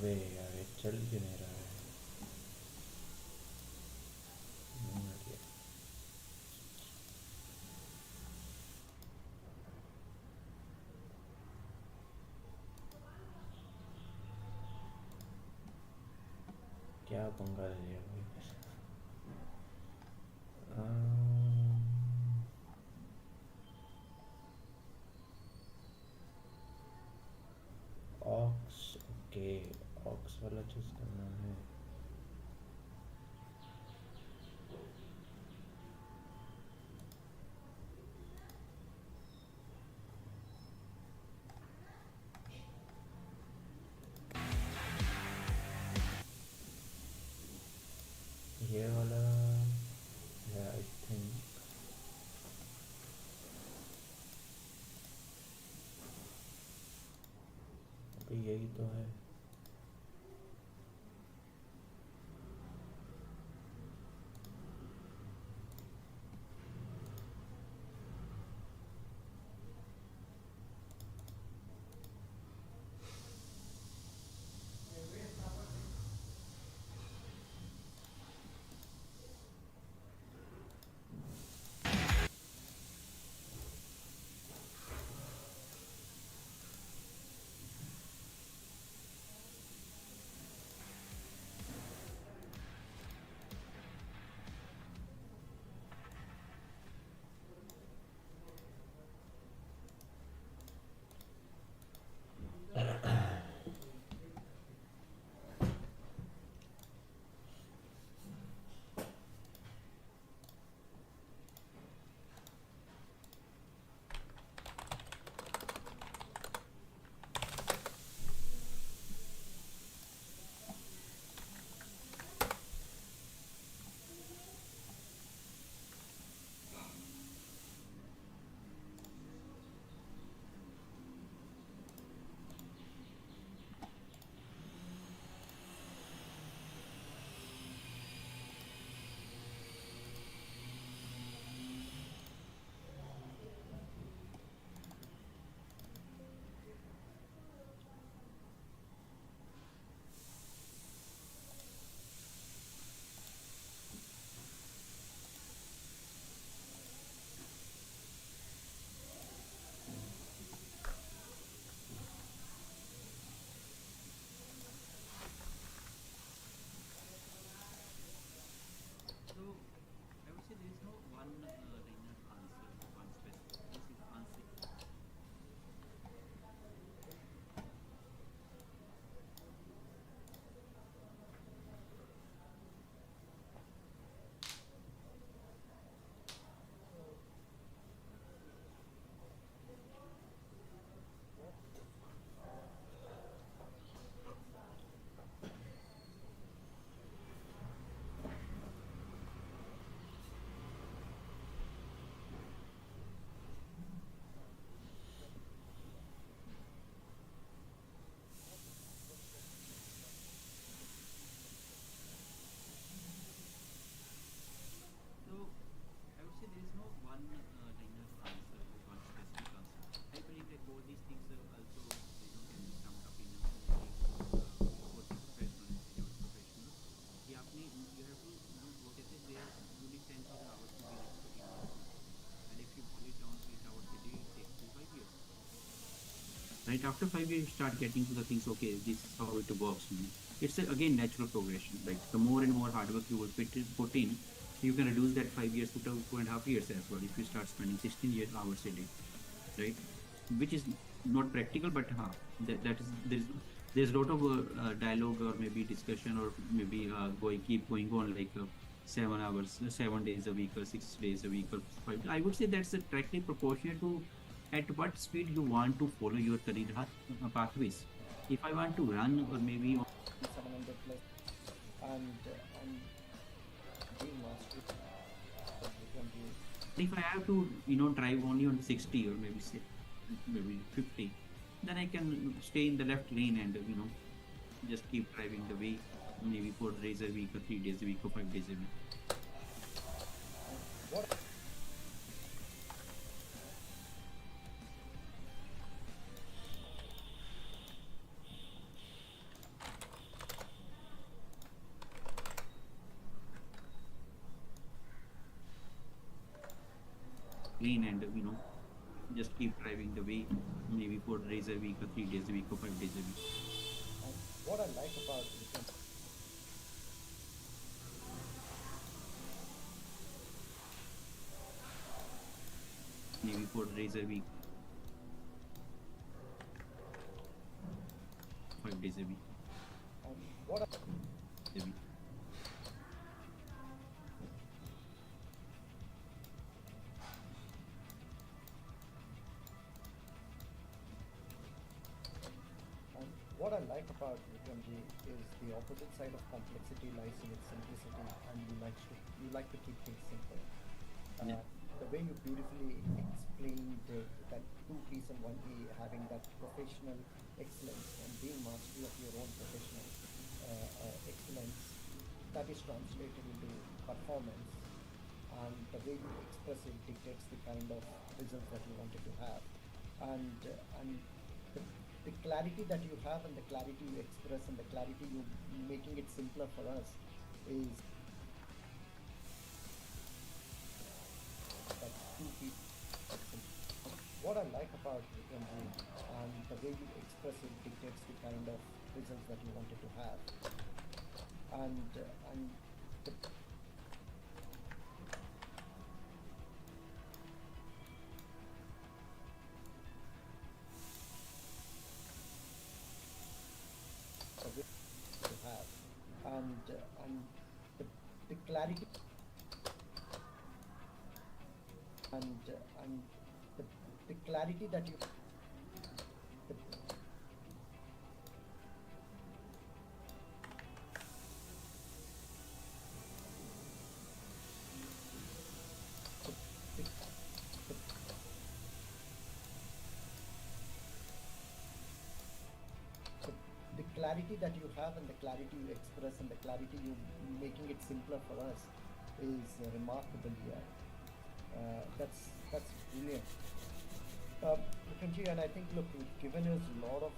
अबे यार ये चल क्यों नहीं रहा है। मिनट ये। क्या पंगा ले लिया भाई। ऑक्स ओके। ऑक्स वाला चूज करना है। ये वाला है आई थिंक। अभी यही तो है। Right after 5 years you start getting to the things, okay, this is how it works. It's again natural progression. Like the more and more hard work you will put in, you can reduce that 5 years to 2.5 years as well if you start spending 16 years hours a day, right? Which is not practical, but that is there's a lot of dialogue or maybe discussion or maybe keep going on like 7 hours, 7 days a week or 6 days a week or 5. I would say that's directly proportional to at what speed you want to follow your career pathways. If I want to run or maybe 700 plus, and I'm doing mastery 28. if I have to, drive only on 60 or maybe say maybe 50, then I can stay in the left lane and just keep driving the way maybe 4 days a week or 3 days a week or 5 days a week. What green and just keep driving the way, maybe 4 days a week or 3 days a week or 5 days a week. And what I like about Maybe 4 days a week, 5 days a week. and what I, A week. and what I like about Vikramji is the opposite side of complexity lies in its simplicity, and you like to keep things simple. Yeah. The way you beautifully explained that two piece and one A, having that professional excellence and being mastery of your own professional excellence, that is translated into performance, and the way you express it dictates the kind of results that you wanted to have, and the, the clarity that you have and the clarity you express and the clarity you making it simpler for us is that two people. What I like about Vikramji and the way you express it dictates the kind of results that you wanted to have, and the, the way you have, and the clarity and the, the clarity that you the, the, the, the clarity that you have and the clarity you express and the clarity you making it simpler for us is remarkable here. That's brilliant. Vikramji, and I think, look, you've given us a lot of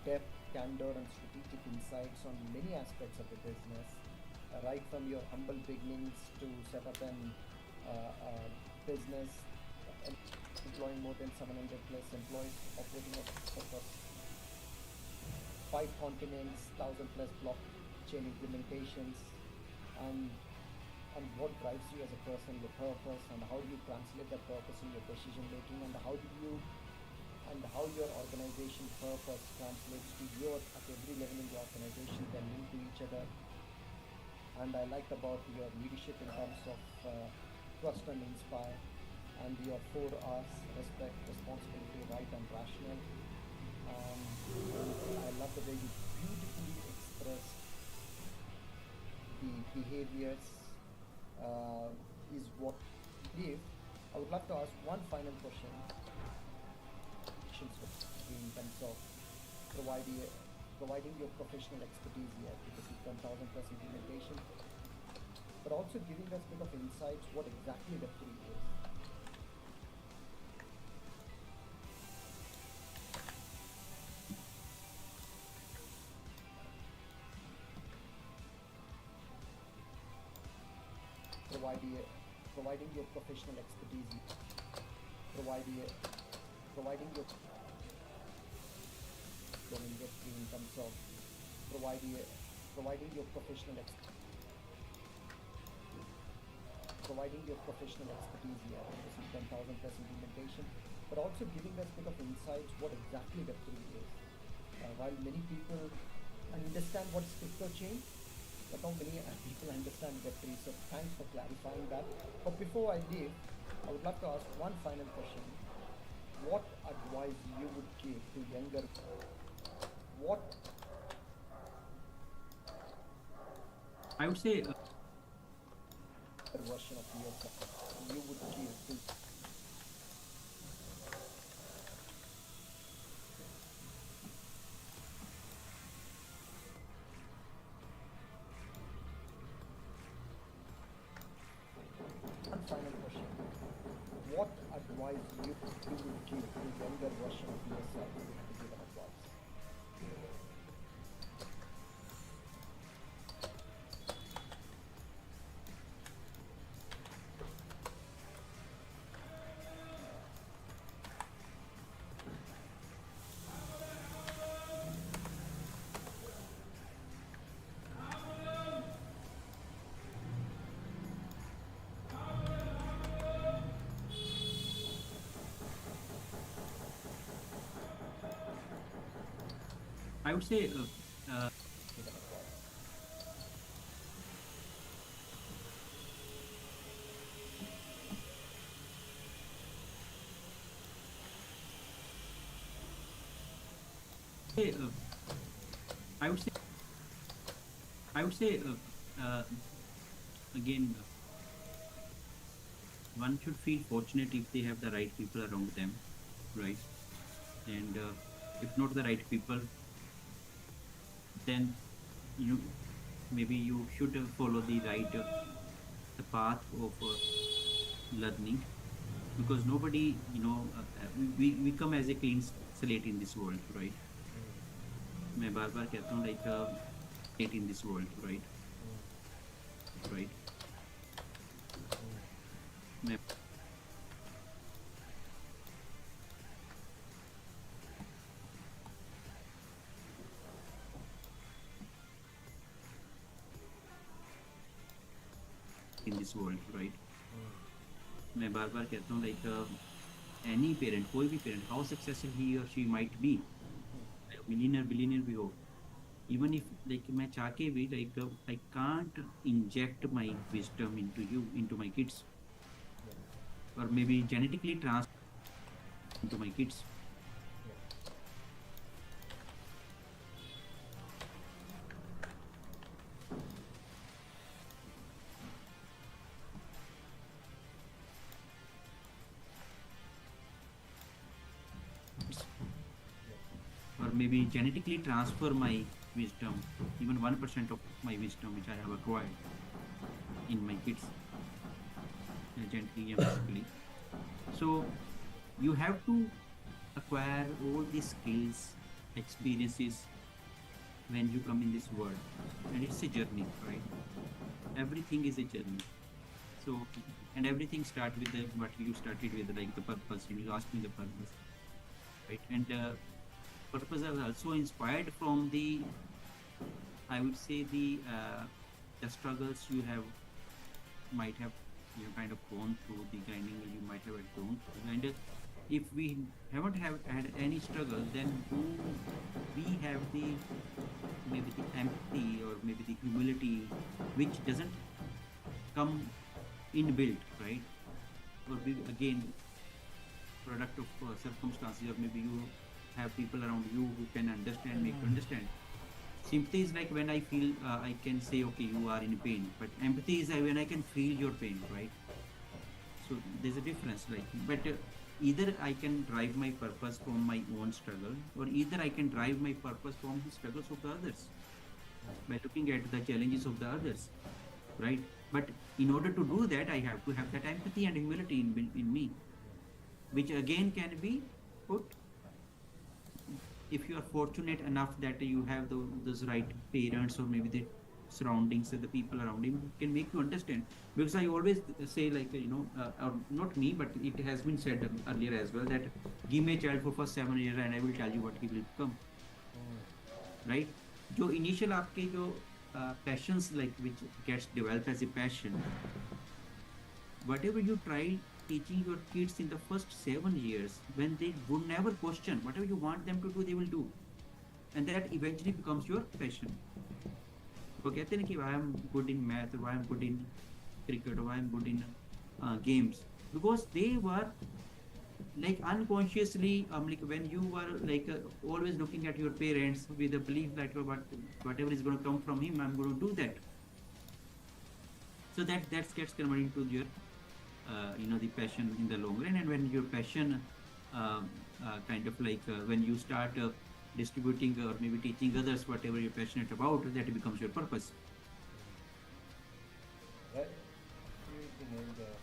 depth, candor, and strategic insights on many aspects of the business, right from your humble beginnings to set up an business, employing more than 700 plus employees, operating across 5 continents, 1,000 plus blockchain implementations, and and what drives you as a person, your purpose, and how do you translate that purpose in your decision making, and how your organization purpose translates to your at every level in the organization, can link to each other. And I liked about your leadership in terms of trust and inspire, and your 4 R's: respect, responsibility, right, and rational. And I love the way you beautifully express the behaviors is what if I would love to ask one final question in terms of providing providing your professional expertise here, because you've done 1,000 plus implementation, but also giving us a bit of insights what exactly Web3 is. Providing your professional expertise, providing your industry in terms of providing your professional providing your professional expertise here, because you've done 1,000 plus implementation, but also giving us a bit of insights what exactly Web3 is. While many people understand what is crypto chain, but not many people understand Web3. So thanks for clarifying that. But before I leave, I would love to ask one final question. What advice you would give to younger? What I would say version of yourself you would give to? One final question. What advice you would give to younger version of yourself if you had to give an advice? I would say Give an advice. uh, I would say I would say again one should feel fortunate if they have the right people around them, right? And if not the right people, then you maybe you should follow the right the path of learning, because nobody we come as a clean slate in this world, right? मैं बार बार कहता हूँ like slate in this world, right? मैं in this world, right? मैं बार बार कहता हूँ like any parent, कोई भी parent, how successful he or she might be, millionaire billionaire भी हो, even if like मैं चाह के भी like I can't inject my wisdom into you, into my kids, or maybe genetically transfer into my kids. Or maybe genetically transfer my wisdom, even 1% of my wisdom which I have acquired in my kids, gently and physically. So you have to acquire all these skills, experiences when you come in this world, and it's a journey, right? Everything is a journey. So, and everything starts with what you started with, like the purpose. You asked me the purpose, right? And purpose is also inspired from the, I would say, the struggles you have might have kind of gone through, the grinding you might have gone through. And if we haven't have had any struggle, then do we have the maybe the empathy or maybe the humility which doesn't come inbuilt, right? Or be again product of circumstances, or maybe you have people around you who can understand, make you understand. Sympathy is like when I feel I can say, okay, you are in pain, but empathy is when I can feel your pain, right? So there's a difference, like, but either I can drive my purpose from my own struggle, or either I can drive my purpose from the struggles of the others by looking at the challenges of the others, right? But in order to do that, I have to have that empathy and humility in me, which again can be put if you are fortunate enough that you have those right parents, or maybe the surroundings and the people around him who can make you understand. Because I always say, like, or not me, but it has been said earlier as well, that give me a child for first 7 years and I will tell you what he will become, right? जो initial आपके जो passions, like which gets developed as a passion, whatever you try teaching your kids in the first 7 years, when they would never question, whatever you want them to do, they will do, and that eventually becomes your passion. वो कहते हैं ना कि I am good in math, or I am good in cricket, or I am good in games, because they were like unconsciously like when you were like always looking at your parents with the belief that whatever is going to come from him, I'm going to do that. So that gets converted into your the passion in the long run. And when your passion kind of like when you start distributing or maybe teaching others whatever you're passionate about, that becomes your purpose. Right. You nailed it.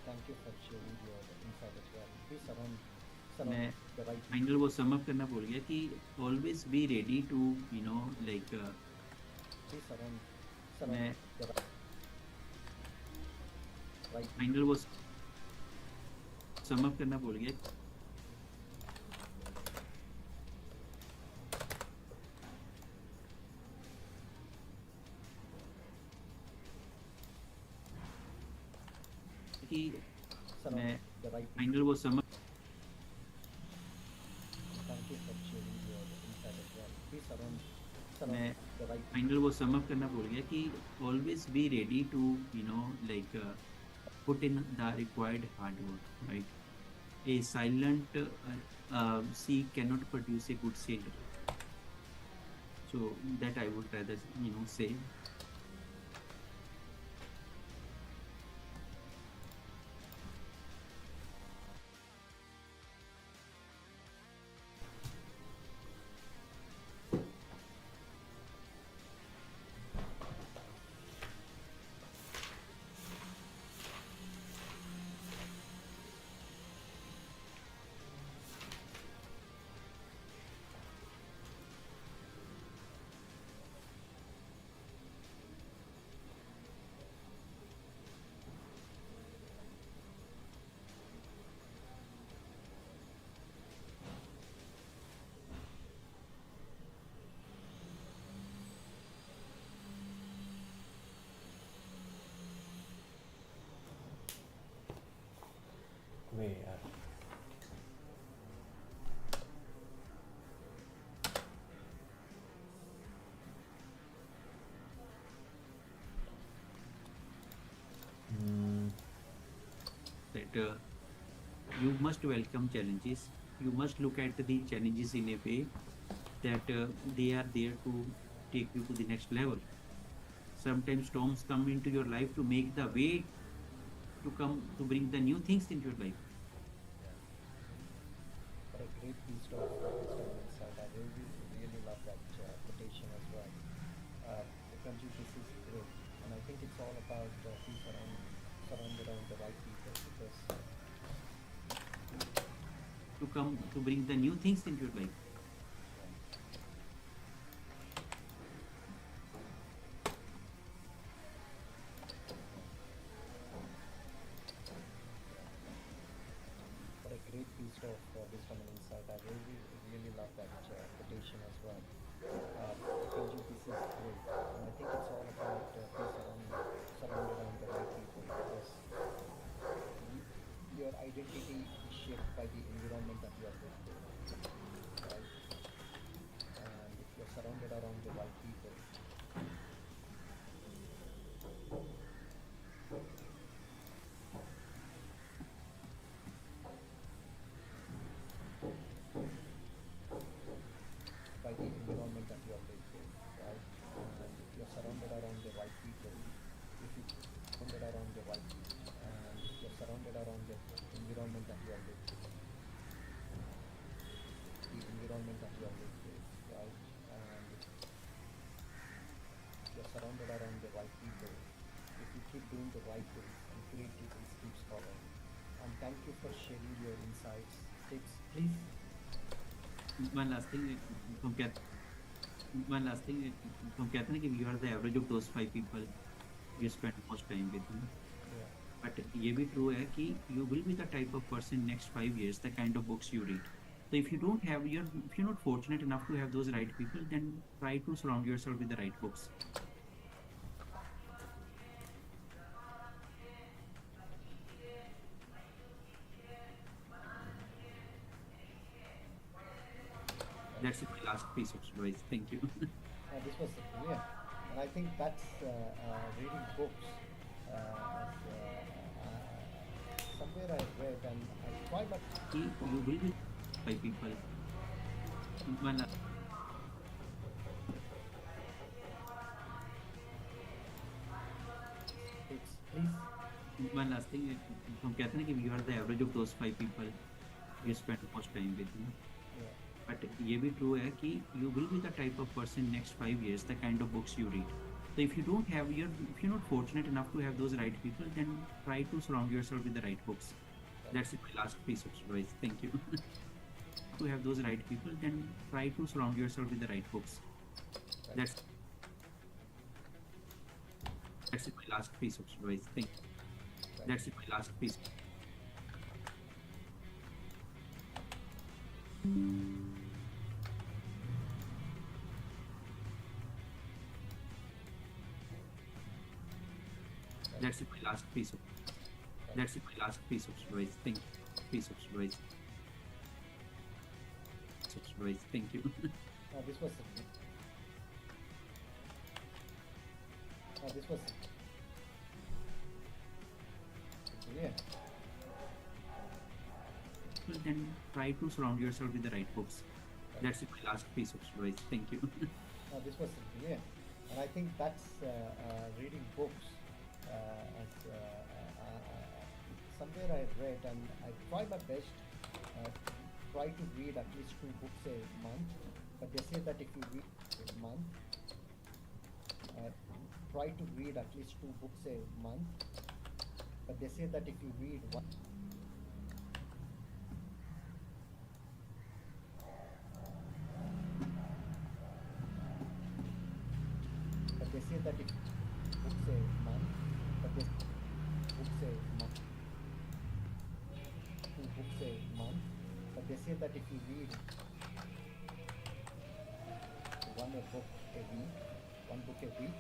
Thank you for sharing your insight as well. Please surround मैं the right final वो sum up करना भूल गया कि always be ready to like please surround मैं the right final वो sum up करना भूल गया कि मैं surround the right फाइनल वो sum Thank you for sharing your insight as well. Please final वो सम अप करना भूल गया कि always be ready to like put in the required hard work, right? A silent sea cannot produce a good sailor. So that I would rather say. वे यार That you must welcome challenges. You must look at the challenges in a way that they are there to take you to the next level. Sometimes storms come into your life to make the way to come to bring the new things into your life. What a great piece of wisdom and insight. I really love that quotation as well. Kanji, this is great, and I think it's all about being surrounded around the right people because To come to bring the new things into your life. what a great piece of wisdom and insight. I really love that quotation as well. Kanji, this is great, and I think it's all about being surrounded around the right people because your identity is shaped by the environment that you are with, right? And if you're surrounded around the right people, by the environment that you are with, right? And if you're surrounded around the right people, if you surrounded around the right, and if you're surrounded around the environment that you are with, the environment that you are with, right? And if you're surrounded around the right people, if you keep doing the right things and creativity keeps following. And thank you for sharing your insights, tips. Please. One last thing, हम कहते one last thing, हम कहते हैं ना कि you are the average of those 5 people you spend most time with. Yeah. But ये भी true है कि you will be the type of person next 5 years, the kind of books you read. So if you don't have if you're not fortunate enough to have those right people, then try to surround yourself with the right books. That's my last piece of advice. Thank you. This was brilliant, and I think that's reading books. Somewhere I read, and I try, but कि you will be 5 people. One last it's please. one last thing, हम कहते हैं ना कि you are the average of those 5 people you spend most time with. Yeah. But ये भी true है कि you will be the type of person next 5 years, the kind of books you read. So if you don't have if you're not fortunate enough to have those right people, then try to surround yourself with the right books. That's my last piece of advice. Thank you. To have those right people, then try to surround yourself with the right books. That's my last piece of advice. Thank you. That's my last piece. That's my last piece of. That's my last piece of advice. Thank you. Piece of advice. Thank you. This was This was brilliant. Well, then try to surround yourself with the right books. Right. That's my last piece of advice. Thank you. This was brilliant, and I think that's reading books. Somewhere I read, and I try my best. Try to read at least 2 books a month, but they say that if you read a month, try to read at least 2 books a month, but they say that if you read one. But they say that if books a month, but they books a month, 2 books a month, but they say that if you read one book a week,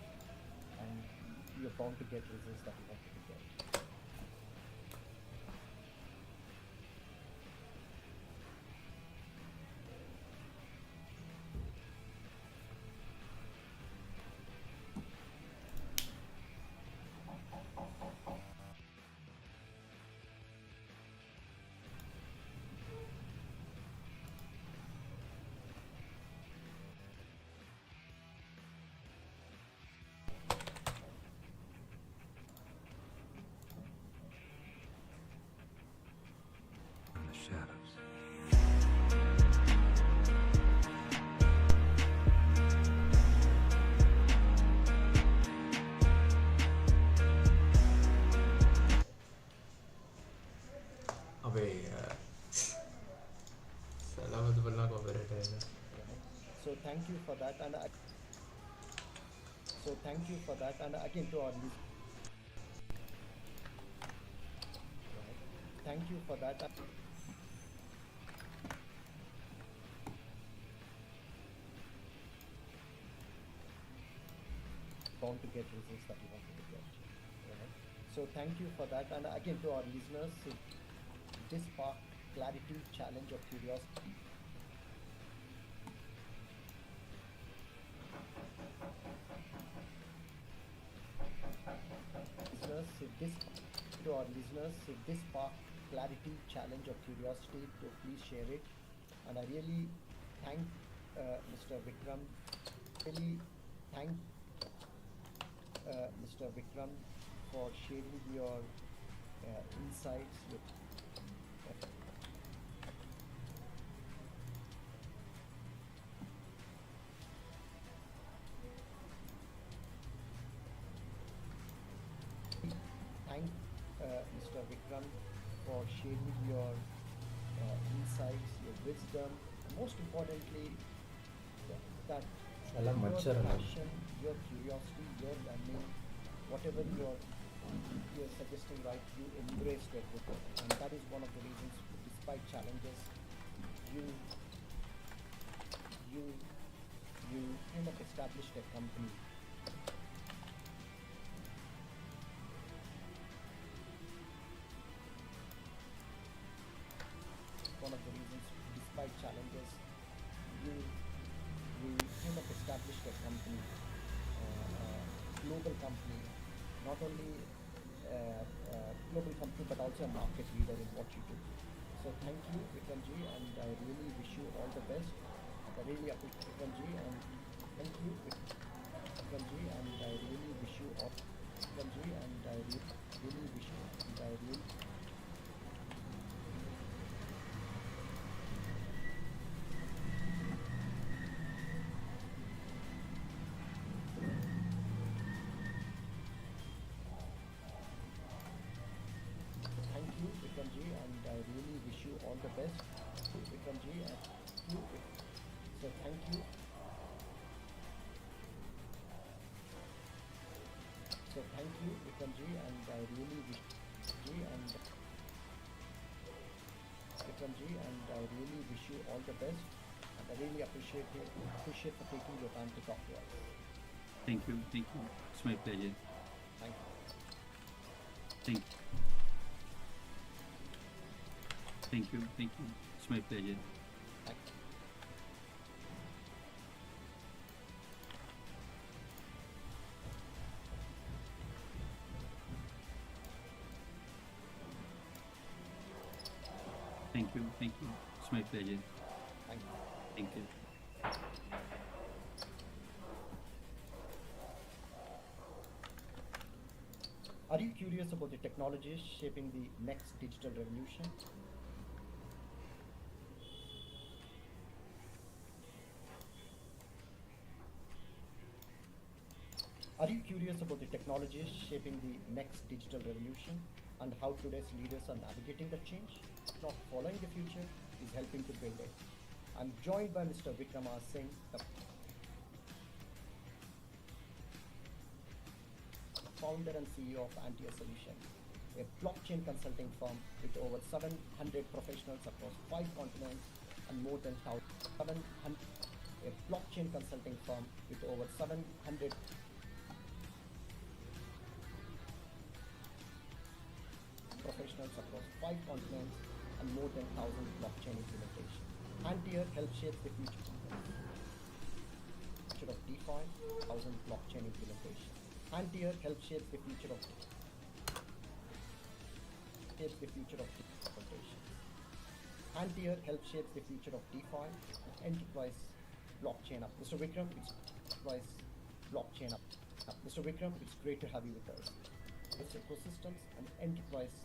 and you're bound to get results that you wanted to get. In the shadows. अबे यार साला मत बोलना copyright आएगा. So thank you for that, and again to our thank you for that. Bound to get results that you wanted to get. Right? So thank you for that, and again to our listeners, this spark clarity, challenge, or curiosity. If this spark clarity, challenge, or curiosity, to please share it. And I really thank Mr. Vikram. Really thank Mr. Vikram for sharing your insights. Thank Mr. Vikram for sharing your insights, your wisdom, most importantly, that साला your मच्छर है. passion, your curiosity, your learning, whatever you're suggesting, right, you embraced everything, and that is one of the reasons, despite challenges, you kind of established a company. One of the reasons, despite challenges, you kind of established a company, global company, not only global company but also a market leader in what you do. So thank you, Vikramji, and I really wish you all the best. I really appreciate Vikramji, and thank you, Vikramji, and I really wish you all. Vikramji, and I really wish you, and I really. Thank you, Vikramji, and I really wish you all the best. Vikramji, and you. So thank you. So thank you, Vikramji, and I really wish you and Vikramji, and I really wish you all the best. And I really appreciate for taking your time to talk to us. Thank you. Thank you. It's my pleasure. Thank you. Thank you. Thank you. Thank you. It's my pleasure. Thank you. Thank you. Thank you. It's my pleasure. Thank you. Thank you. Are you curious about the technologies shaping the next digital revolution? Are you curious about the technologies shaping the next digital revolution and how today's leaders are navigating the change? Not following the future, is helping to build it. I'm joined by Mr. Vikrama Singh, the founder and CEO of Antia Solutions, a blockchain consulting firm with over 700 professionals across 5 continents and more than 700. A blockchain consulting firm with over 700 professionals across 5 continents and more than 1,000 blockchain implementations. Antia helps shape the future of DeFi, 1,000 blockchain implementations. Antia helps shape the future of implementation. Antia helps shape the future of DeFi, enterprise blockchain up. Mr. Vikram, it's enterprise blockchain up. Mr. Vikram, it's great to have you with us. It's ecosystems and enterprise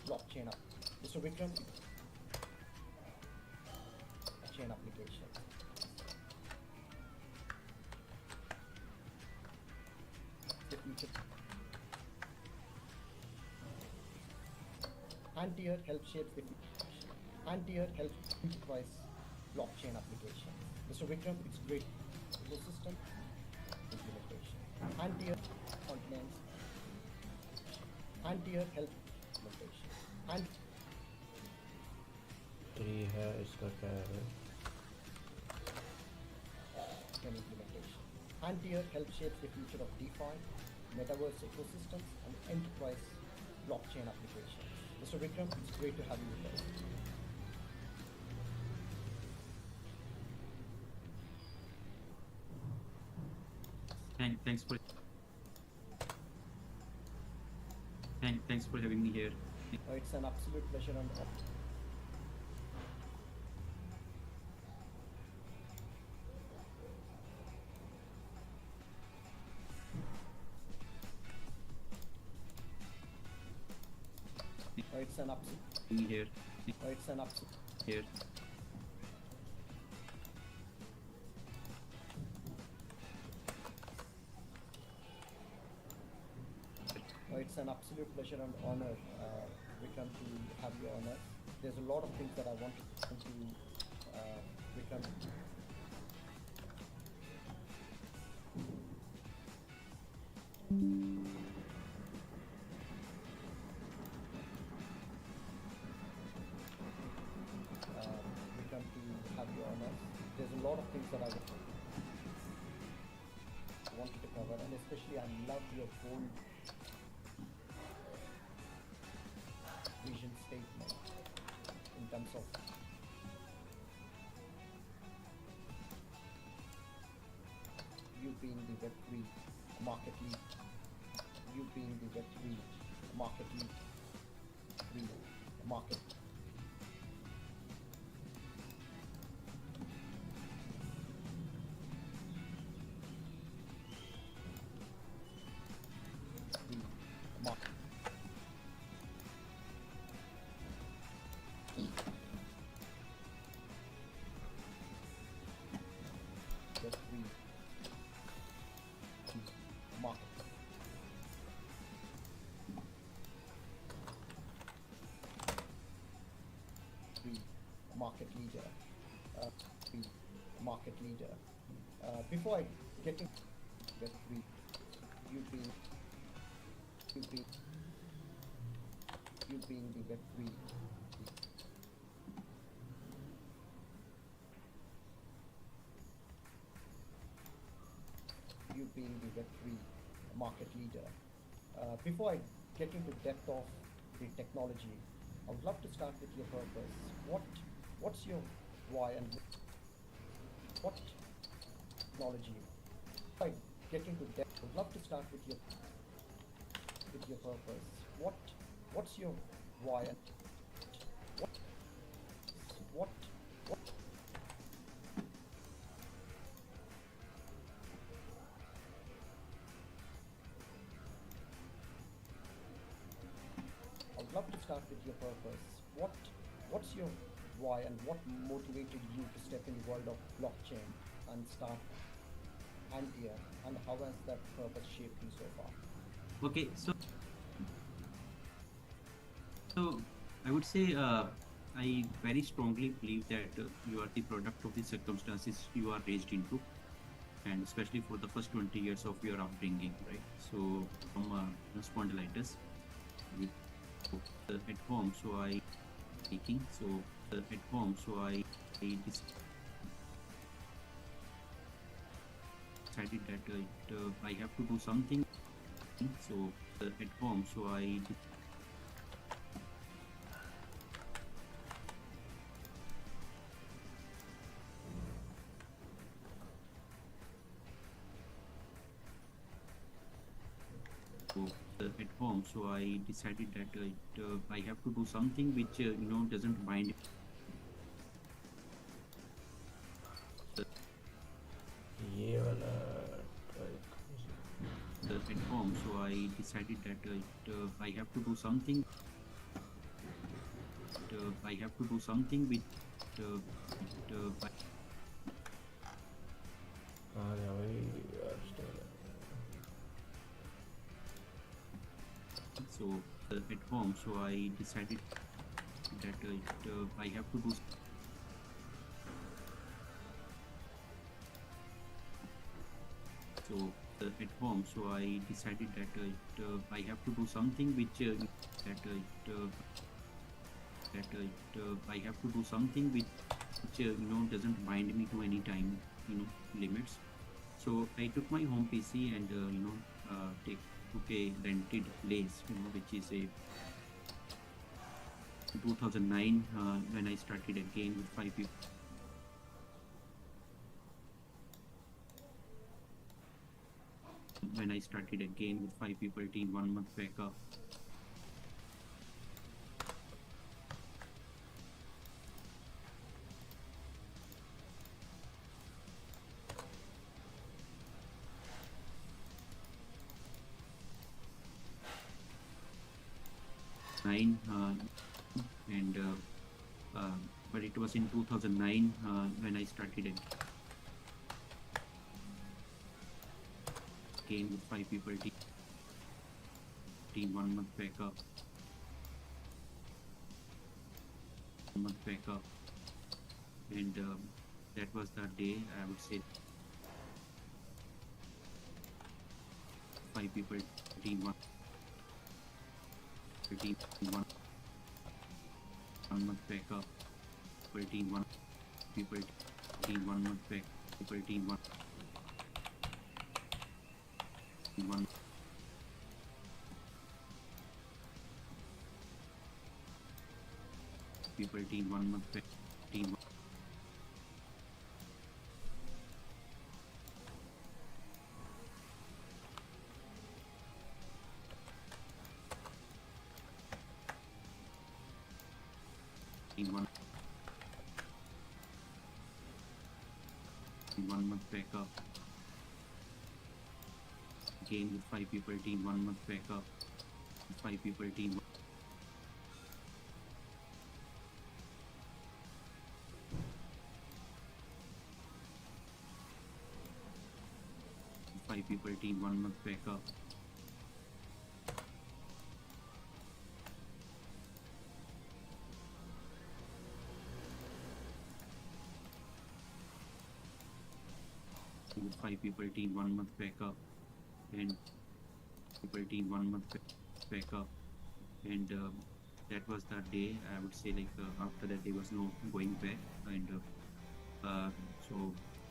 blockchain up. Mr. Vikram, blockchain application. The future. Antia helps shape the future. Antia helps enterprise blockchain application. Mr. Vikram, it's great ecosystem implementation. Antia continents. Antia help implementation. And tree है इसका क्या है implementation. Antia helps shape the future of DeFi, metaverse ecosystems, and enterprise blockchain applications. Mr. Vikram, it's great to have you with us. Thanks for having me here. It's an absolute pleasure and it's an absolute Me here. it's an absolute Here. it's an absolute pleasure and honor, Vikram, to have you on us. There's a lot of things that I want to Vikram. Vikram, to have you on us. There's a lot of things that I wanted to cover, and especially I love your bold vision statement in terms of you being the Web3 market lead, you being the Web3 market lead, market. Market. Web3 market. Market leader. Market leader. Before I get into Web3, you being the Web3 you being the Web3 market leader. Before I get into depth of the technology, I would love to start with your purpose. What's your why and what technology? Before I get into depth, I would love to start with your purpose. What's your why and what what I would love to start with your purpose. What's your why and what motivated you to step in the world of blockchain and start Antia, and how has that purpose shaped you so far? Okay, so I would say I very strongly believe that you are the product of the circumstances you are raised into, and especially for the first 20 years of your upbringing, right? So from spondylitis with at home, so I taking so at home, so I decided that I have to do something. So at home, so I so at home, so I decided that I have to do something which doesn't bind ये वाला try at home. So I decided that I have to do something. I have to do something which yeah, भाई यार still so at home. So I decided that I have to do. So at home, so I decided that I have to do something which that I have to do something which doesn't bind me to any time limits. So I took my home PC and took a rented place, which is a 2009 when I started again with 5 people. When I started again with 5 people team 1 month back up. Nine and but it was in 2009 when I started again with 5 people team 1 month back up. 1 month back up, and that was the day I would say 5 people team 1 month back up. Team 1 people team 1 month back. People team 1 people team 1 month back. Team 1 1 month back up. Again with 5 people team 1 month back up. 5 people team 5 people team 1 month back up. With 5 people team 1 month back up, and people team 1 month back up, and that was that day I would say like after that there was no going back, and so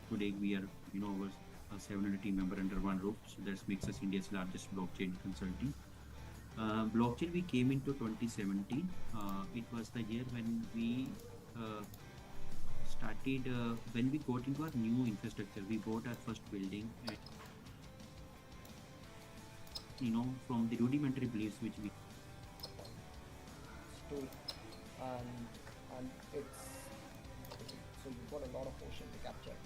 today we are over 700 team member under one roof, so that makes us India's largest blockchain consulting. Blockchain we came into 2017. It was the year when we started when we got into our new infrastructure. We bought our first building, and from the rudimentary beliefs which we too, and it's so you've got a lot of ocean to capture.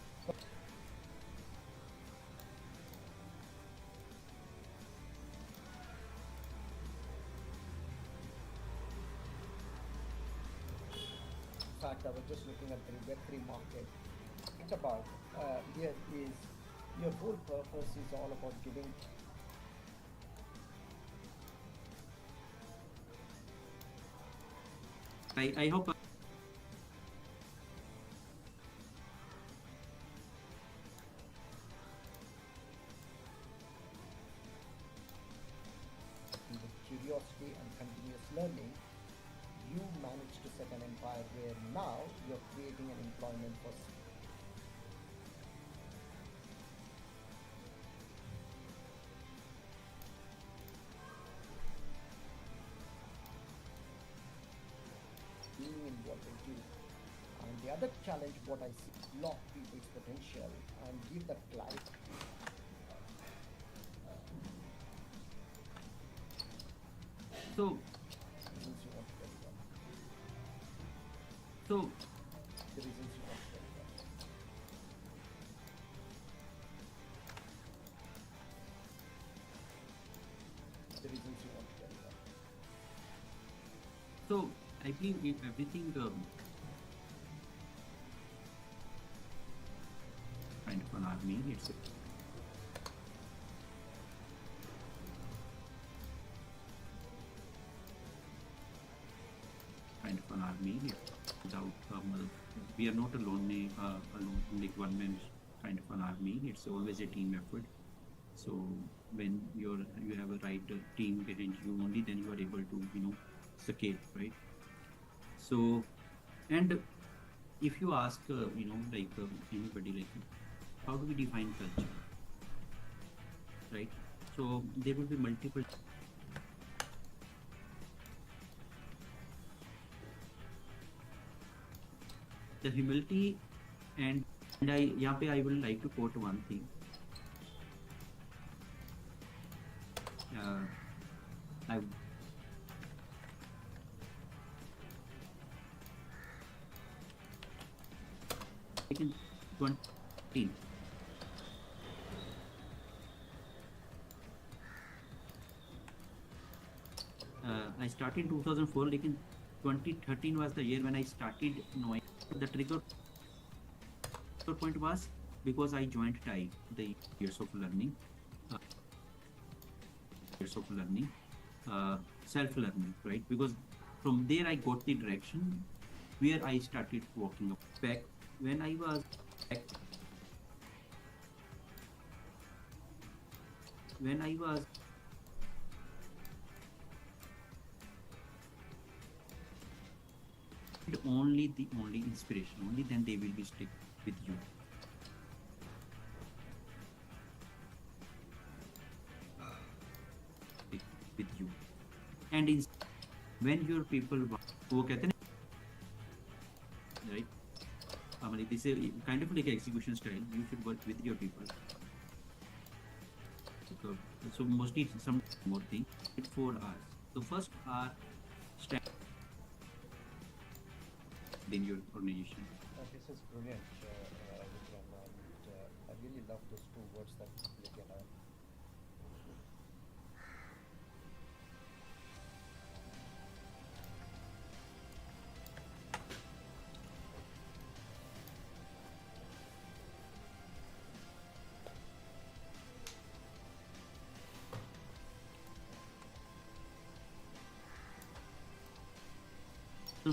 In fact, I was just looking at the Web3 market. It's about here is your whole purpose is all about giving. I hope With curiosity and continuous learning, you manage to set an empire where now you're creating an employment for being in what they do. And the other challenge, what I see, lock people's potential and give that clarity. so. Reasons you want to get them. So The reasons you want to get them. The reasons you want to get them. So I believe in everything kind of an army. It's kind of an army. Without we are not alone. Alone like one man kind of an army. It's always a team effort. So when you have a right team behind you, only then you are able to succeed, right? So, and if you ask, anybody, like, how do we define culture, right? So there will be multiple. The humility and I will like to quote one thing. I taken 20. I started in 2004. Like in 2013 was the year when I started knowing. The trigger point was because I joined TIE, the years of learning, self-learning, right? Because from there I got the direction where I started walking up. Back when I was only the only inspiration, only then they will be stick with you. With you, and when your people वो कहते हैं right, this is kind of like execution style. You should work with your people. So mostly some more thing. 4 hours. The first hour stand in your organization. This is brilliant, Vikram, and I really love those two words that you can have.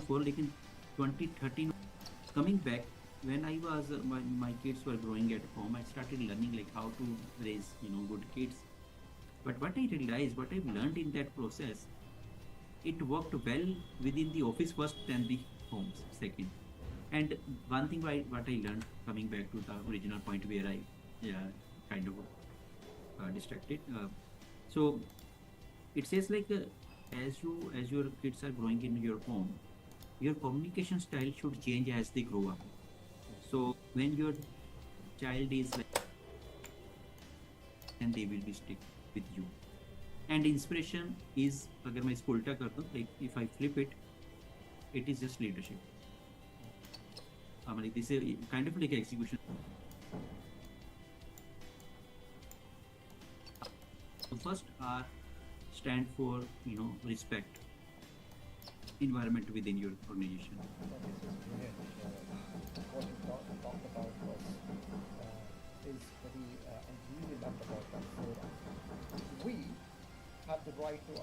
For like in 2013, coming back when I was my kids were growing at home, I started learning like how to raise good kids. But what I realized, what I've learned in that process, it worked well within the office first, then the homes second. And one thing what I learned, coming back to the original point where I kind of distracted. So it says like as your kids are growing in your home, your communication style should change as they grow up. So when your child is like, then they will be stick with you. And inspiration is, अगर मैं इसको उल्टा कर दूं, like if I flip it, it is just leadership. I mean, this is kind of like execution. So first R stand for respect environment within your organization. This is brilliant. What you talked about was is very I really loved about that. So we have the right to.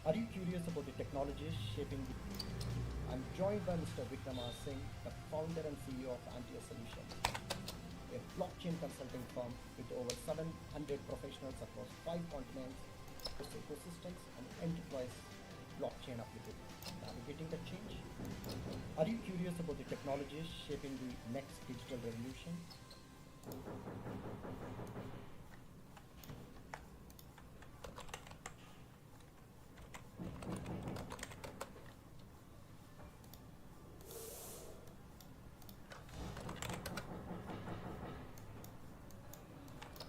Are you curious about the technologies shaping the... I'm joined by Mr. Vikramar Singh, the founder and CEO of Antia Solutions, a blockchain consulting firm with over 700 professionals across 5 continents, ecosystems, and enterprise blockchain applications. Navigating the change? Are you curious about the technologies shaping the next digital revolution?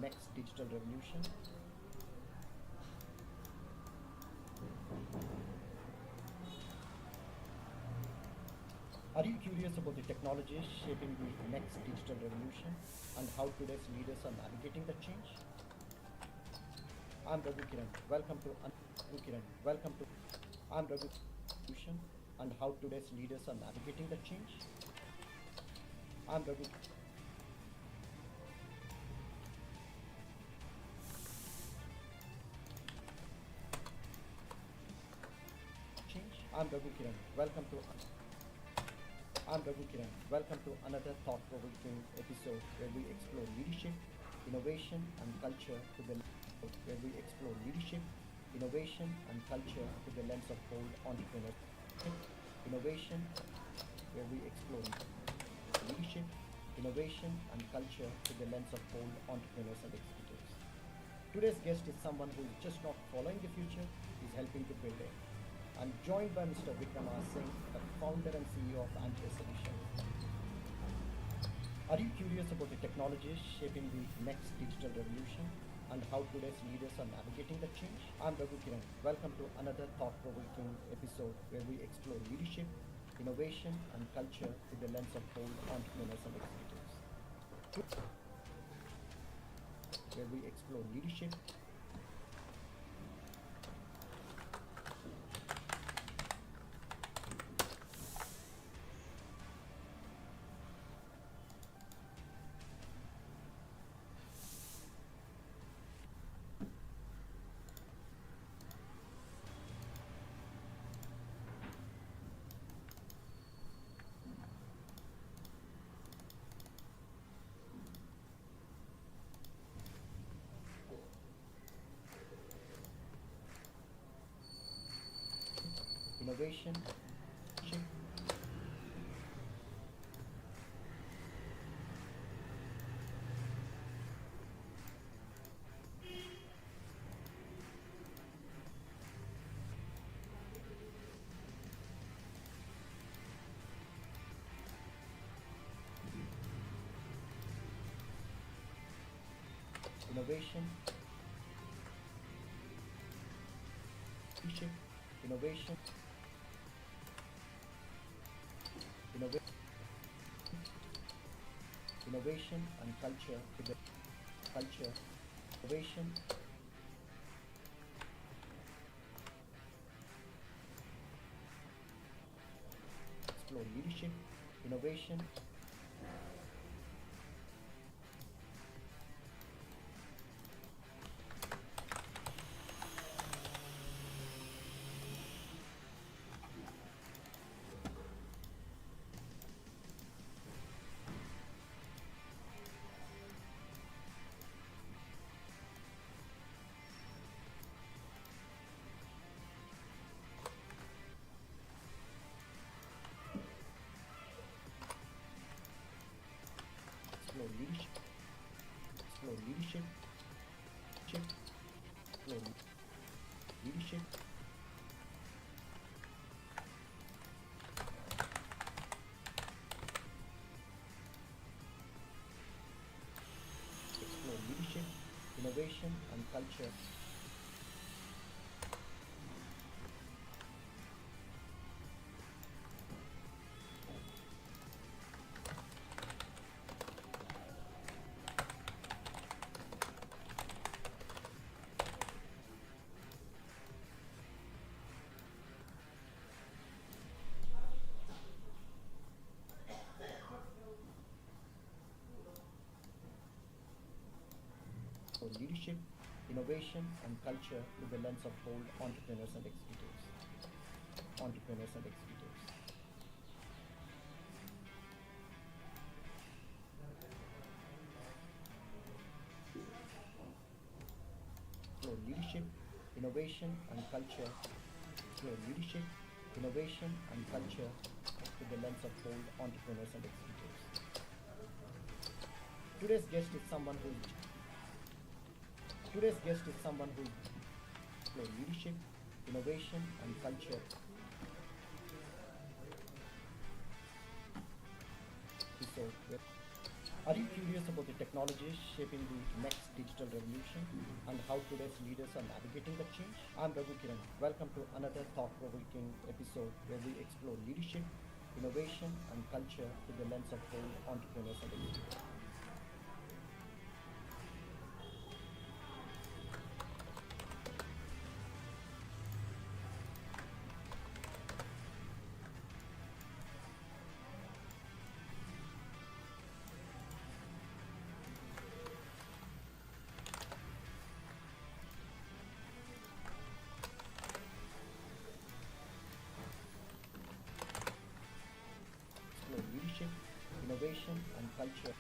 Next digital revolution? Are you curious about the technologies shaping the next digital revolution and how today's leaders are navigating the change? I'm Raghu Kiran. Welcome to Raghu Kiran. Welcome to I'm Raghu Kiran and how today's leaders are navigating the change. I'm Raghu. Change. I'm Raghu Kiran. Welcome to I'm Raghu Kiran. Welcome to another thought-provoking episode where we explore leadership, innovation, and culture where we explore leadership, innovation, and culture through the lens of bold entrepreneurs. Innovation, where we explore leadership, innovation, and culture through the lens of bold entrepreneurs and executives. Today's guest is someone who is just not following the future; he's helping to build it. I'm joined by Mr. Vikramar Singh, the founder and CEO of Antia Solutions. Are you curious about the technologies shaping the next digital revolution and how today's leaders are navigating the change? I'm Raghu Kiran. Welcome to another thought-provoking episode where we explore leadership, innovation, and culture through the lens of bold entrepreneurs and executives. Where we explore leadership, innovation, innovation, leadership, innovation, innovation, and culture to the culture, innovation, explore leadership, innovation, explore leadership, explore leadership, explore leadership. leadership, explore leadership, innovation and culture. For leadership, innovation and culture with the lens of bold entrepreneurs and executives. Entrepreneurs and executives. Explore leadership, innovation and culture. Explore leadership, innovation and culture with the lens of bold entrepreneurs and executives. Today's guest is someone who explore leadership, innovation and culture. Are you curious about the technologies shaping the next digital revolution and how today's leaders are navigating the change? I'm Raghu Kiran. Welcome to another thought-provoking episode where we explore leadership, innovation and culture with the lens of bold entrepreneurs and executives. Explore leadership, innovation and culture.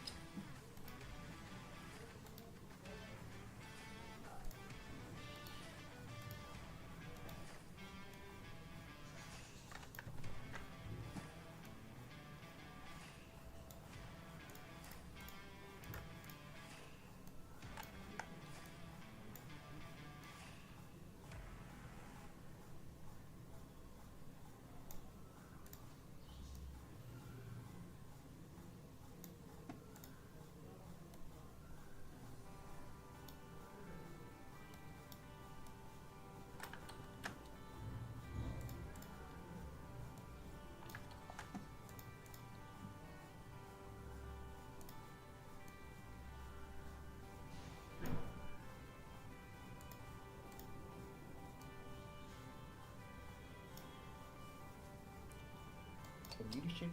For leadership,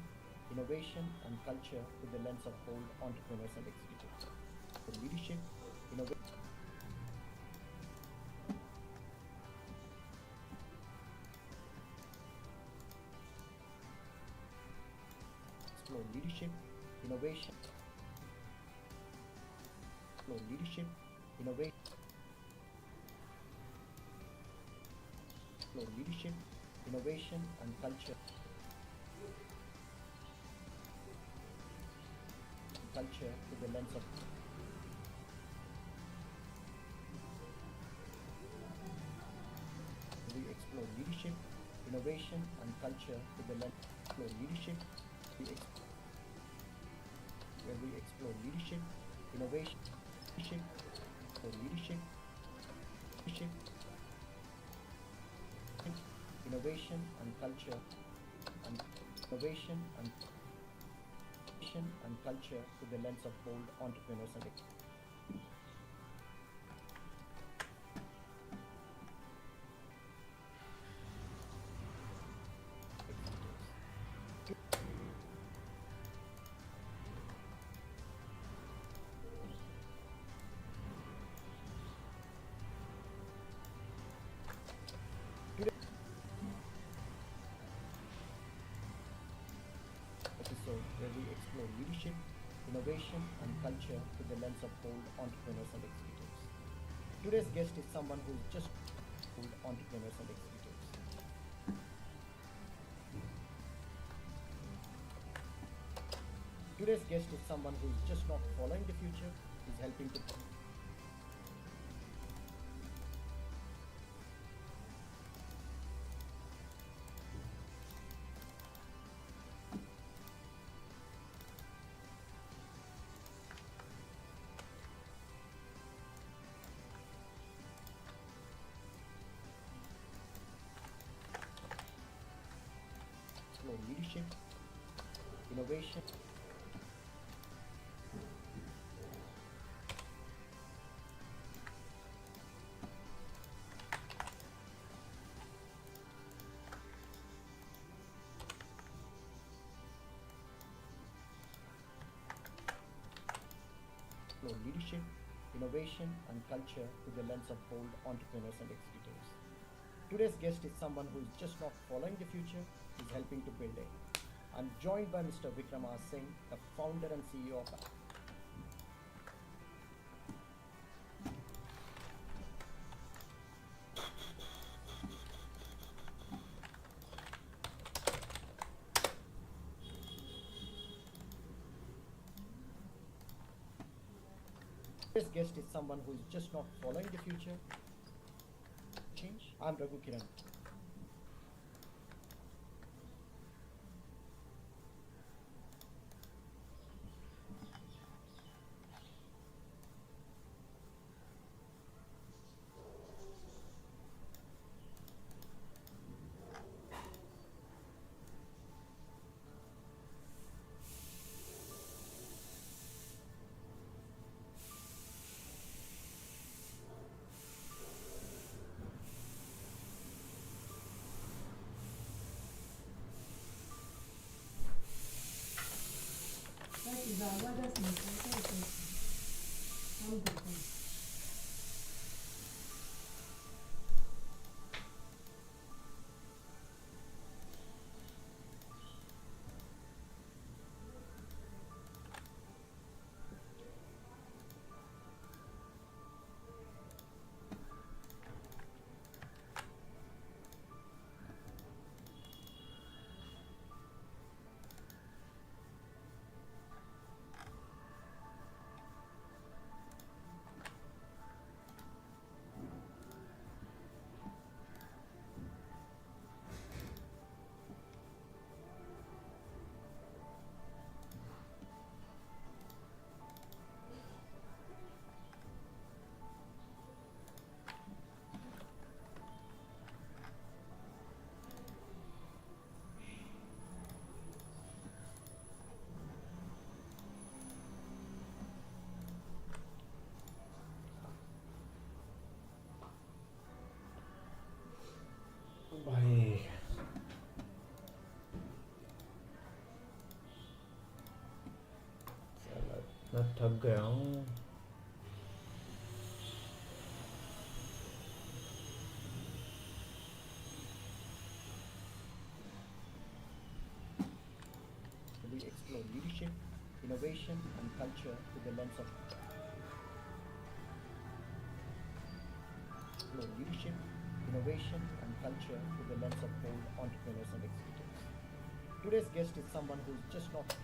innovation and culture with the lens of bold entrepreneurs and executives. For leadership, innovation. Explore leadership, innovation. Explore leadership, innovation. Explore leadership, innovation and culture. Culture with the lens of we explore leadership, innovation and culture with the lens. Explore leadership, where we explore leadership, innovation, for leadership, innovation and culture, and innovation and culture with the lens of bold entrepreneurs and episode where we explore leadership, innovation and culture with the lens of bold entrepreneurs and executives. Today's guest is someone who is just bold entrepreneurs and executives. Today's guest is someone who is just not following the future, is helping to leadership, innovation. Explore leadership, innovation, and culture through the lens of bold entrepreneurs and executives. Today's guest is someone who is just not following the future, he's helping to build it. I'm joined by Mr. Vikram R. Singh, the founder and CEO of Today's guest is someone who is just not following the future. Change. I'm Raghu Kiran. Zaguadas necesitan hamburger. भाई साला इतना थक गया हूँ. We explore leadership, innovation, and culture through the lens of explore leadership, innovation, and culture through the lens of bold entrepreneurs and executives. Today's guest is someone who is just not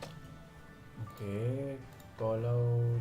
Okay, call out.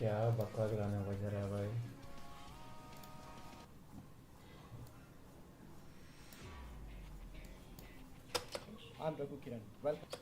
क्या बकवास गाना बज रहा है भाई. I'm Raghu Kiran. Welcome.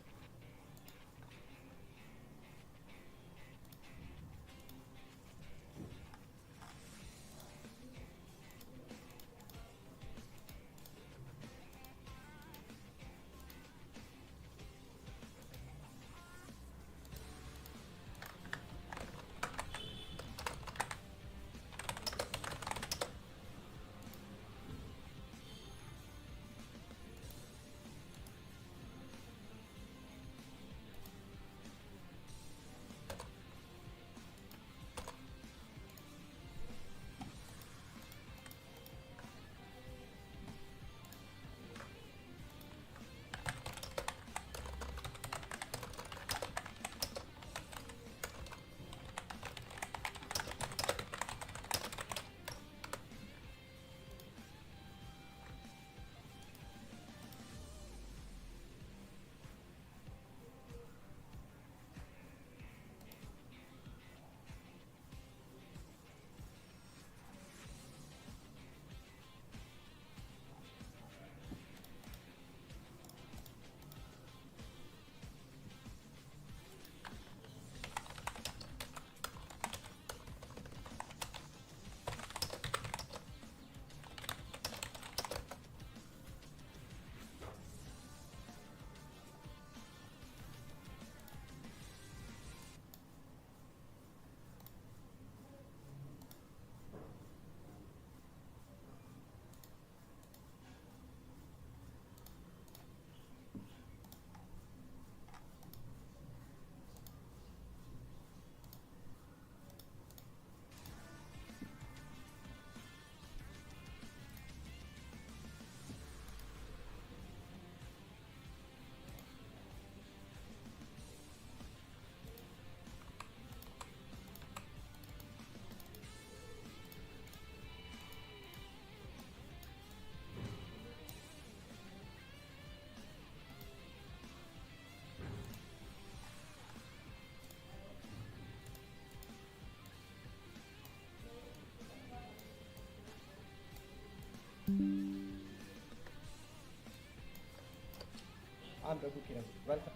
I'm Raghu Kiran. Welcome.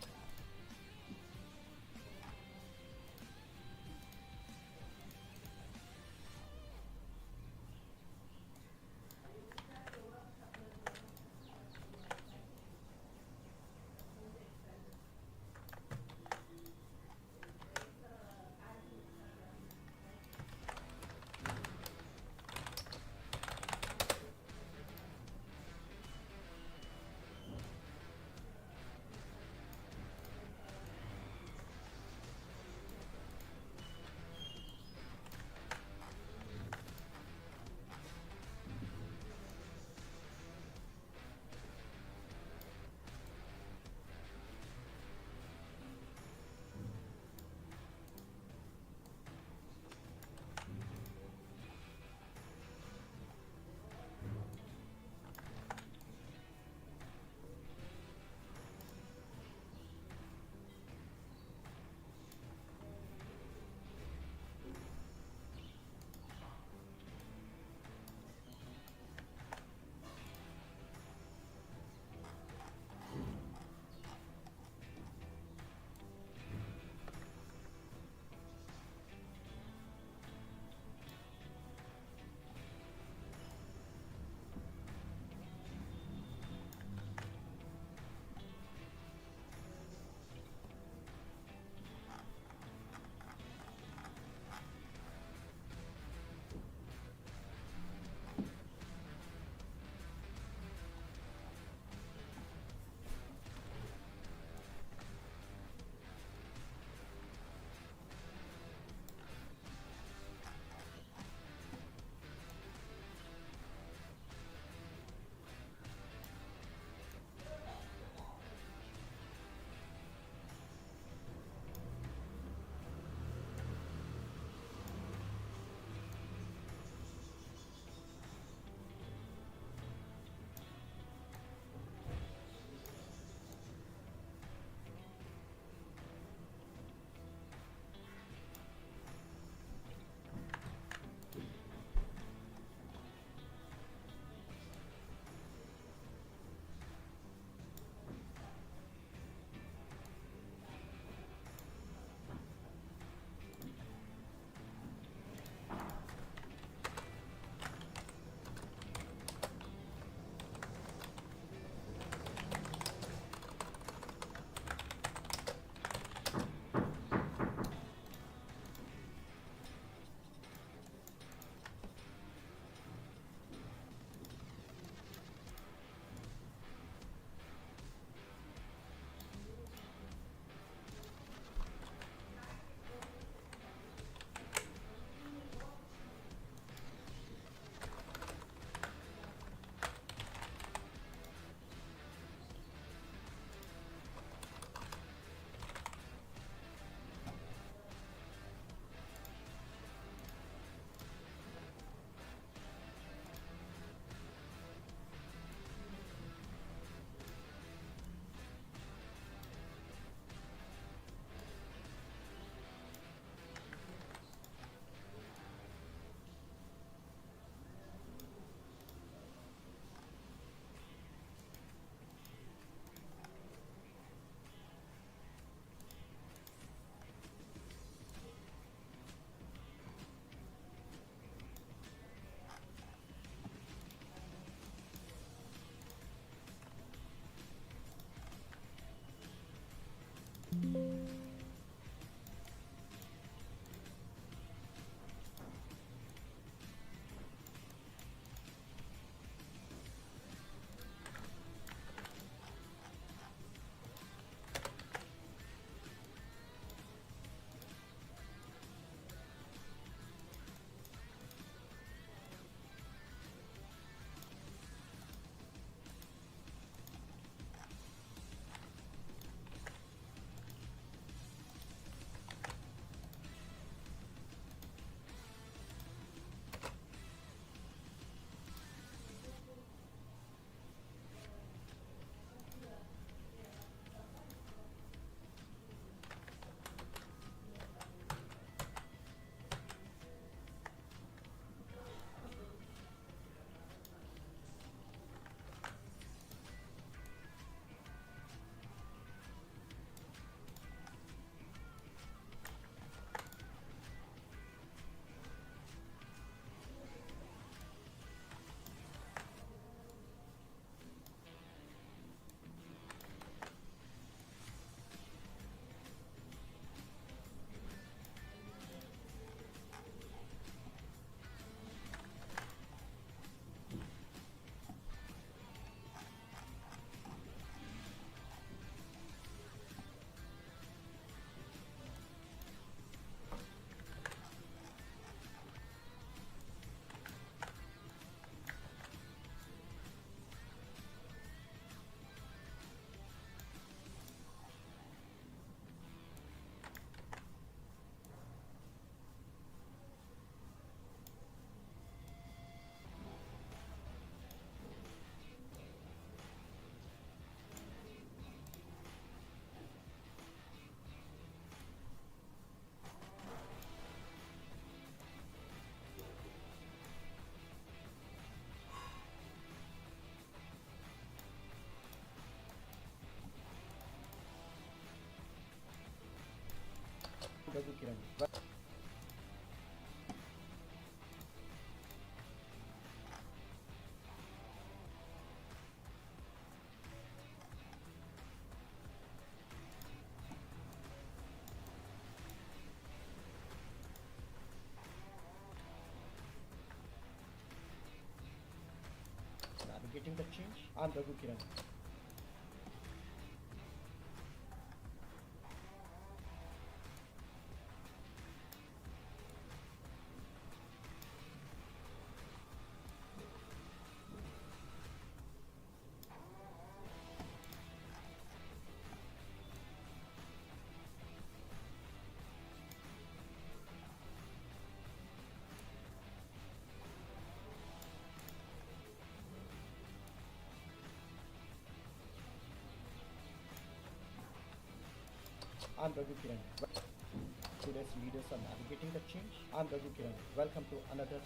Raghu Kiran. Well, navigating the change. I'm Raghu Kiran. I'm Raghu Kiran. Today's leaders are navigating the change. I'm Raghu Kiran. Welcome to another.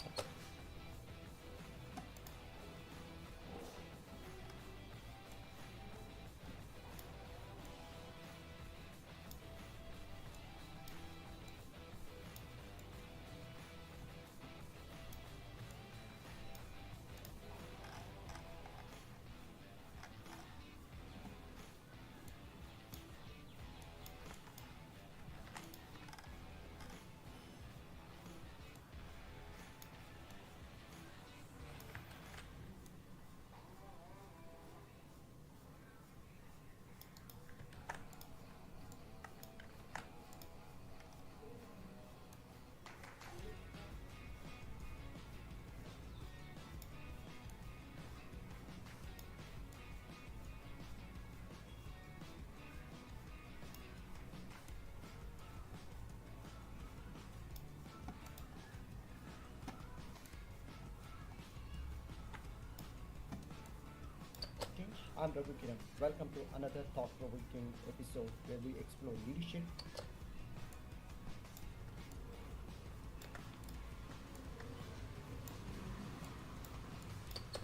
Change. I'm Raghu Kiran. Welcome to another thought-provoking episode where we explore leadership.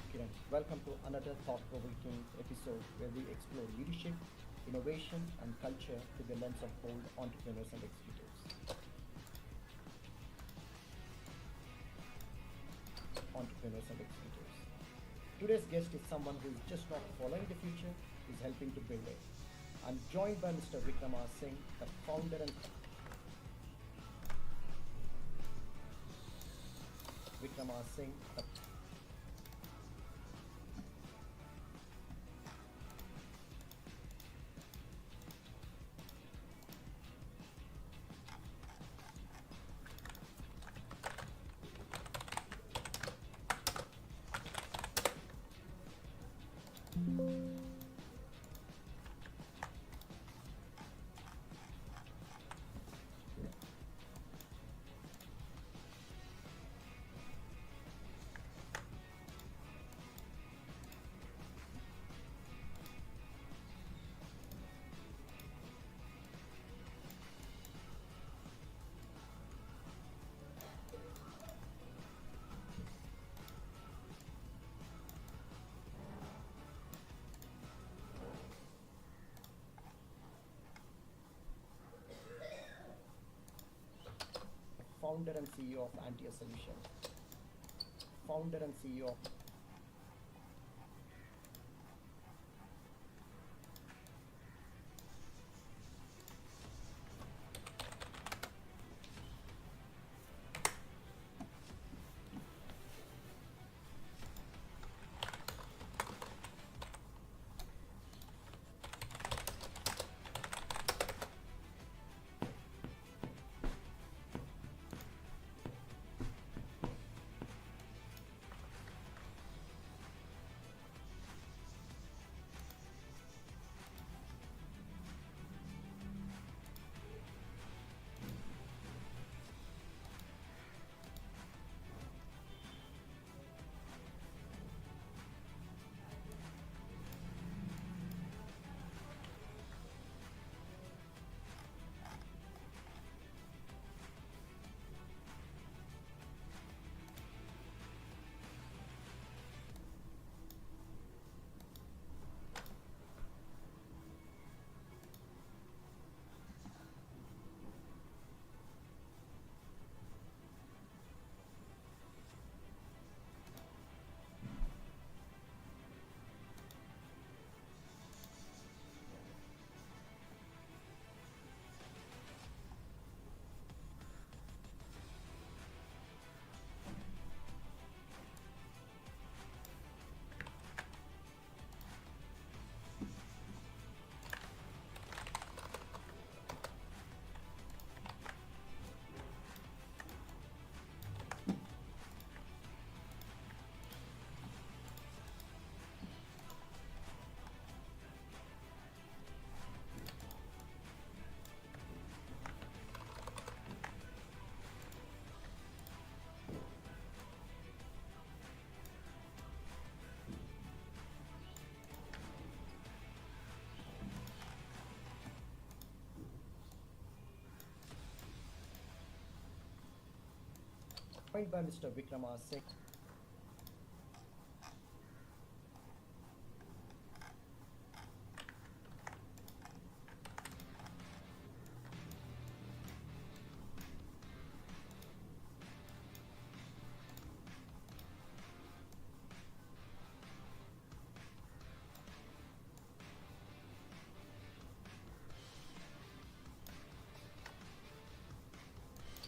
Kiran, welcome to another thought-provoking episode where we explore leadership, innovation, and culture through the lens of bold entrepreneurs and executives. Entrepreneurs and executives. Today's guest is someone who is just not following the future, is helping to build it. I'm joined by Mr. Vikram Singh, the founder and Vikram Singh, the founder and CEO of Antia Solutions. Founder and CEO of joined by Mr. Vikrama Singh.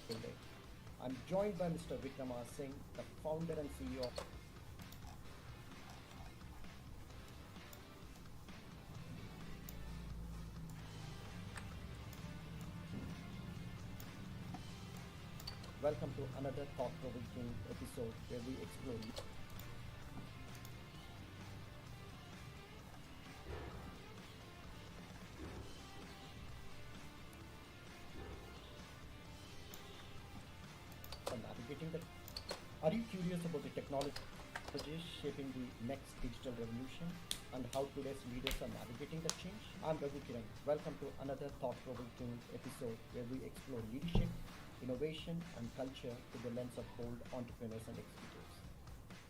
Today. I'm joined by Mr. Vikrama Singh, the founder and CEO of Welcome to another thought-provoking episode where we explore navigating the. Are you curious about the technology shaping the next digital revolution and how today's leaders are navigating the change? I'm Raghu Kiran. Welcome to another thought-provoking episode where we explore leadership, innovation, and culture through the lens of bold entrepreneurs and executives.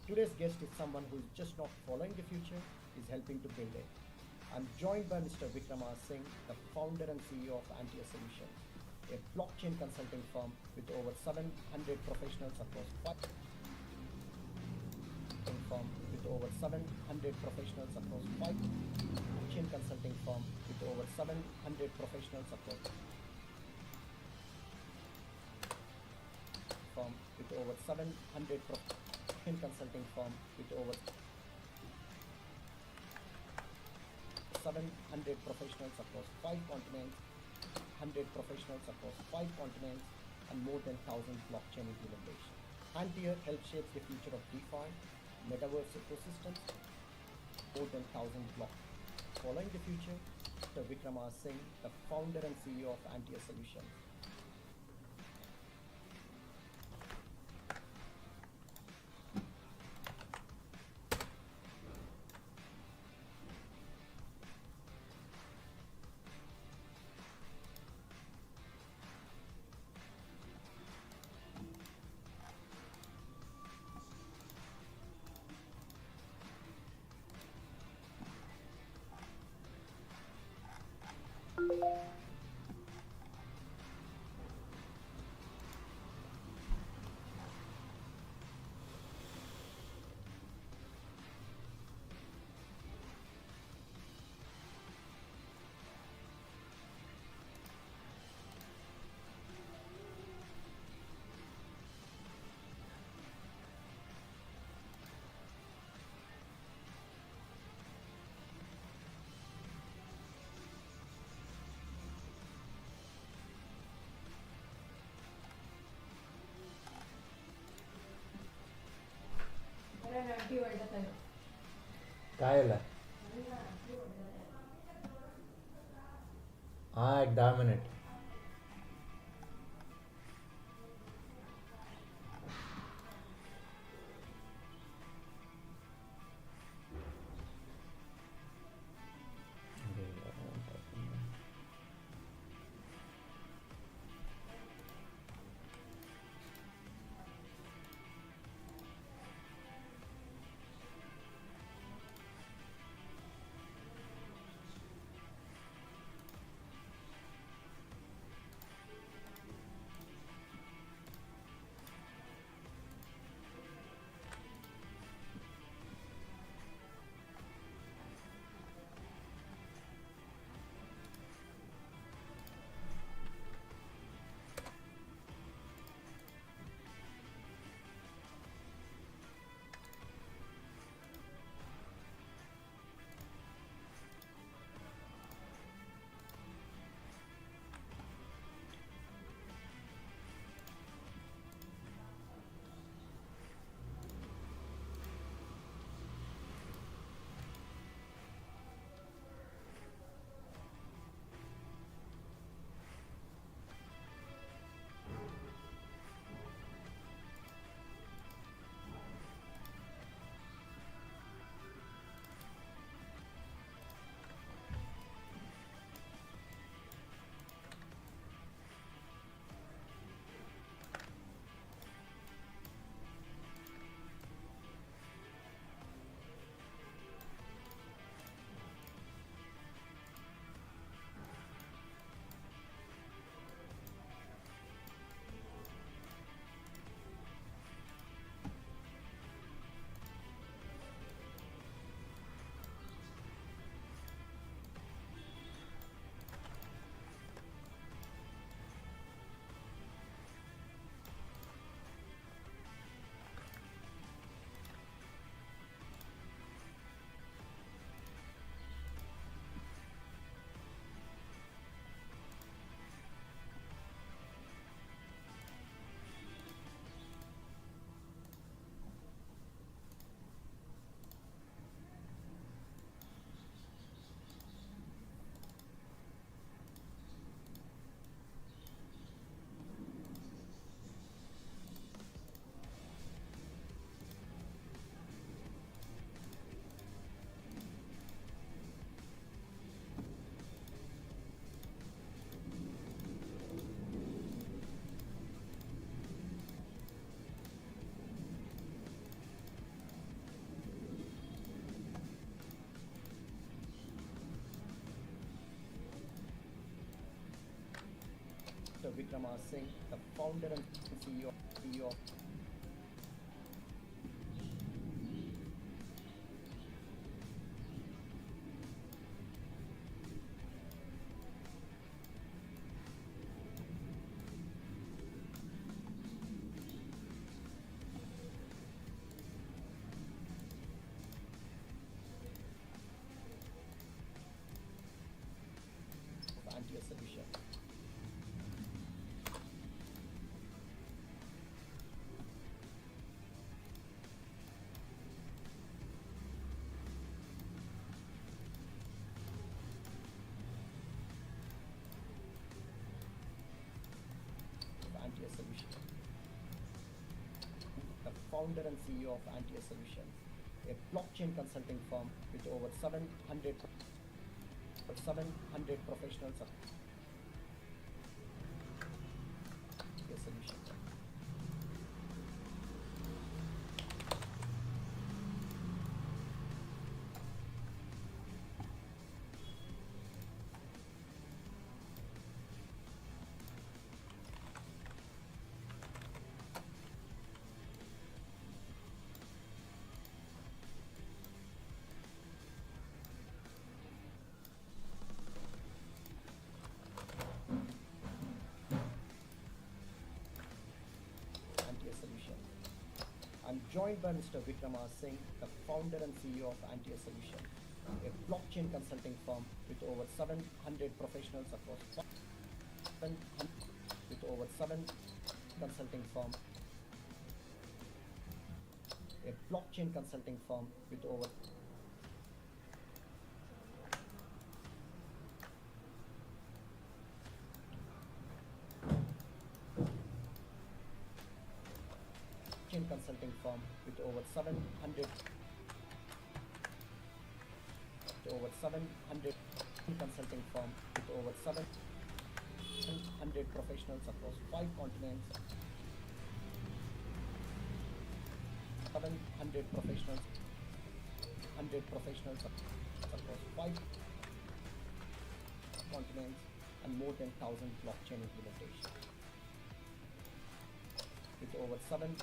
Today's guest is someone who is just not following the future, is helping to build it. I'm joined by Mr. Vikrama Singh, the founder and CEO of Antia Solutions, a blockchain consulting firm with over 700 professionals across five firm with over 700 professionals across five blockchain consulting firm with over 700 professionals across firm with over 700 blockchain consulting firm with over 700 professionals across 5 continents, 100 professionals across 5 continents, and more than 1,000 blockchain implementations. Antia helps shape the future of DeFi, metaverse ecosystems, more than 1,000 blockchains. Following the future, Mr. Vikrama Singh, the founder and CEO of Antia Solutions. काय झालं हा एक 10 minute Vikrama Singh, the founder and CEO of Anti-Solution. Anti-Solution. The founder and CEO of Anti-Solution, a blockchain consulting firm with over 700 professionals of Anti-Solution. Anti-Solution. I'm joined by Mr. Vikrama Singh, the founder and CEO of Anti-Solution, a blockchain consulting firm with over 700 professionals across 700 with over 7 consulting firm, a blockchain consulting firm with over blockchain consulting firm with over 700 consulting firm with over 700 professionals across 5 continents, 700 professionals, 100 professionals across 5 continents, and more than 1,000 blockchain implementation. With over 7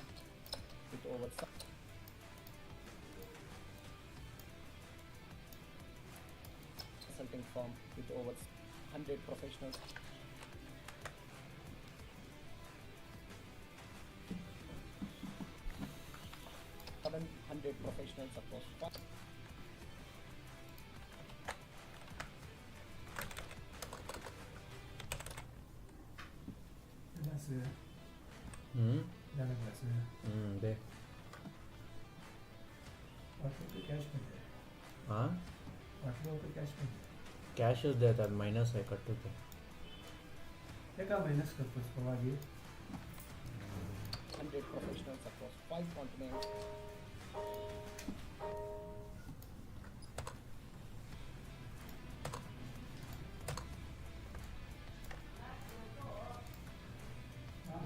consulting firm with over 100 professionals, 700 professionals across 5 Nasıl ya? Hmm? Demek nasıl ya? De. Farklı तो cash में है हाँ farklı तो cash में है cash is देता minus है कट्टू पे क्या काम माइनस करते हो उसको आगे 100 professionals across 5 continents, हाँ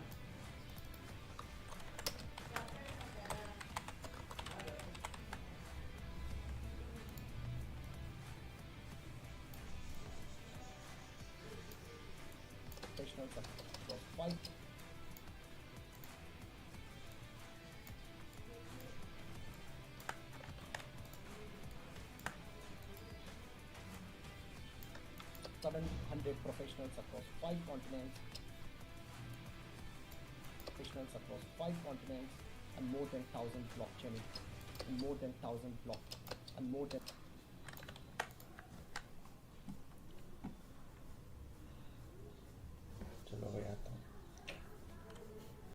professionals across 5 700 professionals across 5 continents, professionals across 5 continents, and more than 1,000 blockchain, and more than 1,000 block, and more than